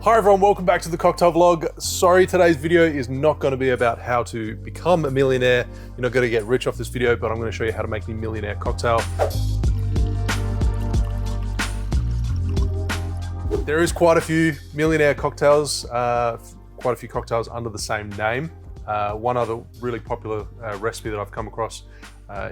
Hi everyone, welcome back to the cocktail vlog. Sorry, today's video is not going to be about how to become a millionaire. You're not going to get rich off this video, but I'm going to show you how to make the millionaire cocktail. There is quite a few millionaire cocktails, quite a few cocktails under the same name. One other really popular recipe that I've come across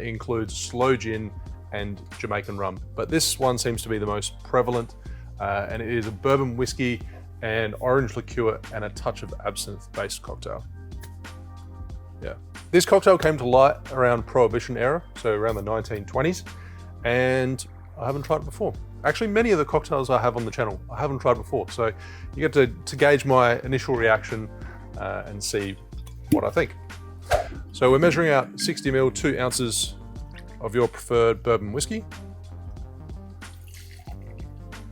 includes Sloe gin and Jamaican rum, but this one seems to be the most prevalent, and it is a bourbon whiskey and orange liqueur and a touch of absinthe based cocktail. Yeah, this cocktail came to light around prohibition era, so around the 1920s, and I haven't tried it before. Actually, many of the cocktails I have on the channel I haven't tried before, so you get to gauge my initial reaction and see what I think. So we're measuring out 60 ml, 2 ounces of your preferred bourbon whiskey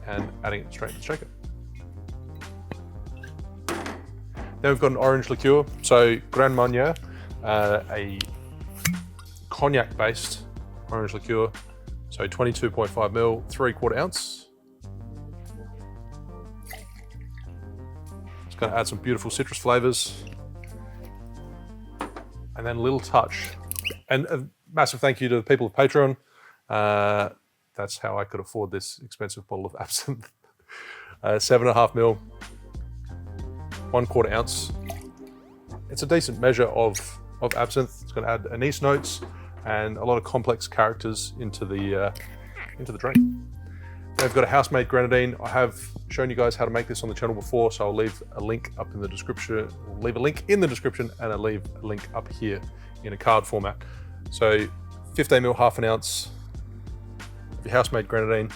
and adding it straight to the shaker. Then we've got an orange liqueur, so Grand Marnier, a cognac-based orange liqueur, so 22.5 ml, 3/4 ounce. It's going to add some beautiful citrus flavors, and then a little touch. And a massive thank you to the people of Patreon. That's how I could afford this expensive bottle of absinthe. 7.5 ml. 1/4 ounce. It's a decent measure of absinthe. It's going to add anise notes and a lot of complex characters into the drink. They've got a house-made grenadine. I have shown you guys how to make this on the channel before, so I'll leave a link up in the description. I'll leave a link in the description, and I'll leave a link up here in a card format. So 15 ml, 1/2 ounce of your house-made grenadine.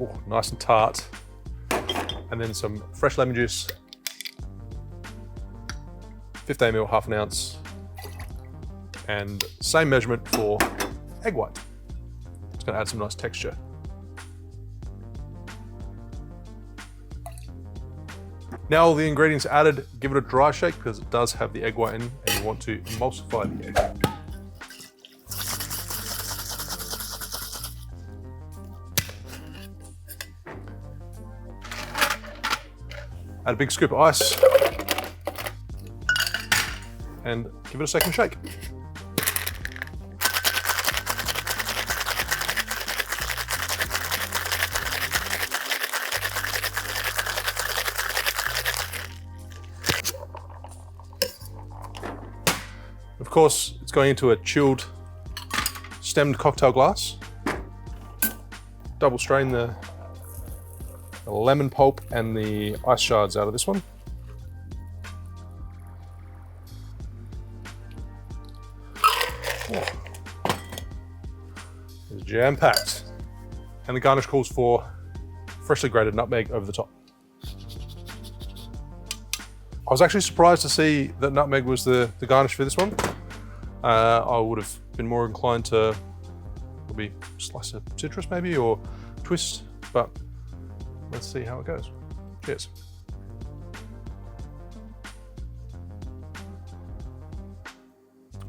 Oh, nice and tart. And then some fresh lemon juice, 15 ml, 1/2 ounce, and same measurement for egg white. It's going to add some nice texture. Now all the ingredients are added, give it a dry shake because it does have the egg white in, and you want to emulsify the egg. Add a big scoop of ice and give it a second shake. Of course, it's going into a chilled, stemmed cocktail glass. Double strain the lemon pulp and the ice shards out of this one. Oh. It's jam-packed. And the garnish calls for freshly grated nutmeg over the top. I was actually surprised to see that nutmeg was the garnish for this one. I would have been more inclined to maybe slice a citrus maybe, or twist, but let's see how it goes. Cheers.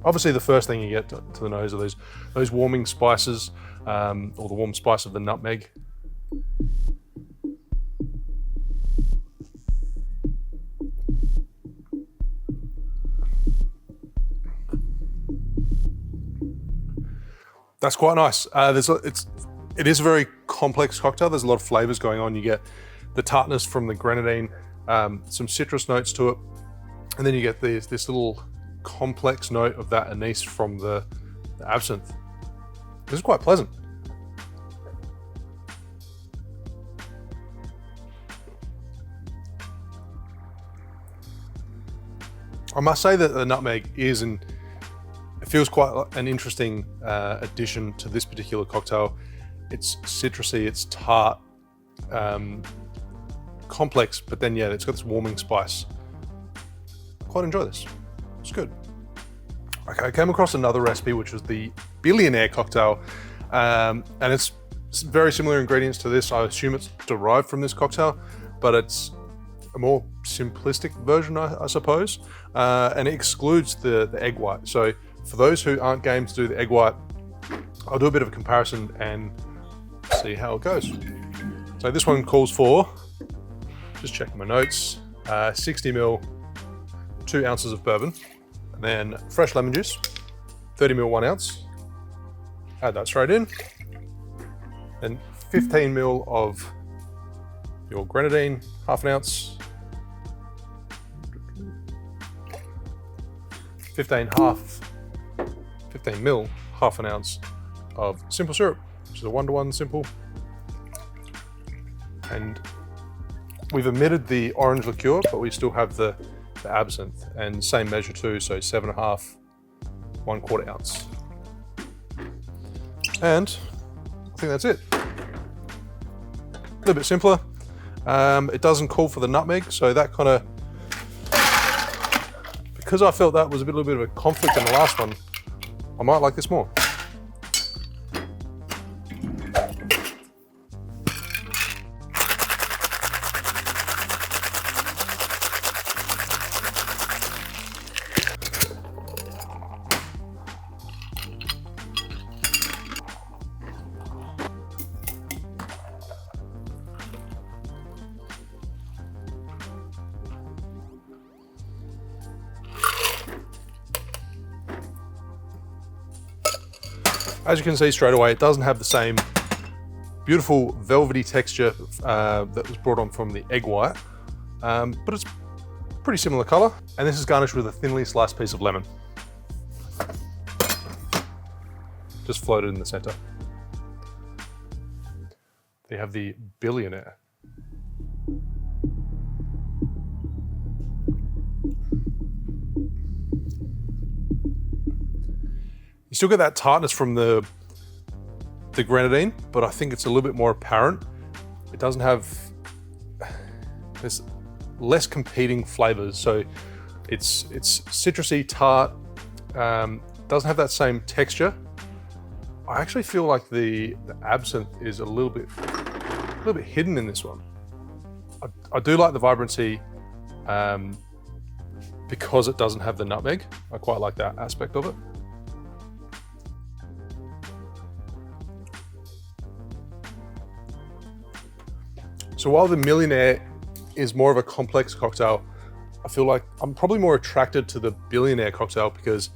Obviously, the first thing you get to the nose are those warming spices, or the warm spice of the nutmeg. That's quite nice. It is a very complex cocktail. There's a lot of flavors going on. You get the tartness from the grenadine, some citrus notes to it, and then you get this little complex note of that anise from the absinthe. This is quite pleasant. I must say that the nutmeg it feels quite an interesting addition to this particular cocktail. It's citrusy, it's tart, complex, but then yeah, it's got this warming spice. I quite enjoy this. It's good. Okay, I came across another recipe, which was the Billionaire cocktail, and it's very similar ingredients to this. I assume it's derived from this cocktail, but it's a more simplistic version, I suppose, and it excludes the egg white. So for those who aren't game to do the egg white, I'll do a bit of a comparison and see how it goes. So this one calls for, just checking my notes, 60 ml, 2 ounces of bourbon, and then fresh lemon juice, 30 ml, 1 ounce. Add that straight in. Then 15 ml of your Grenadine, half an ounce. 15 ml, half an ounce of simple syrup, which is a 1-to-1 simple. And we've omitted the orange liqueur, but we still have the absinthe, and same measure too, so 7.5, 1/4 ounce. And I think that's it. A little bit simpler. It doesn't call for the nutmeg, so that kind of, because I felt that was a little bit of a conflict in the last one, I might like this more. As you can see straight away, it doesn't have the same beautiful velvety texture that was brought on from the egg white, but it's pretty similar color. And this is garnished with a thinly sliced piece of lemon. Just floated in the center. They have the Billionaire. You still get that tartness from the Grenadine, but I think it's a little bit more apparent. It doesn't have, there's less competing flavors. So it's citrusy, tart, doesn't have that same texture. I actually feel like the absinthe is a little bit hidden in this one. I do like the vibrancy because it doesn't have the nutmeg. I quite like that aspect of it. So while the Millionaire is more of a complex cocktail, I feel like I'm probably more attracted to the Billionaire cocktail because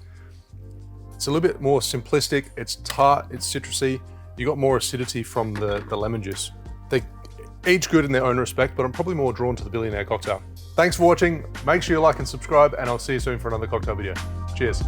it's a little bit more simplistic, it's tart, it's citrusy, you got more acidity from the lemon juice. They're each good in their own respect, but I'm probably more drawn to the Billionaire cocktail. Thanks for watching, make sure you like and subscribe, and I'll see you soon for another cocktail video. Cheers.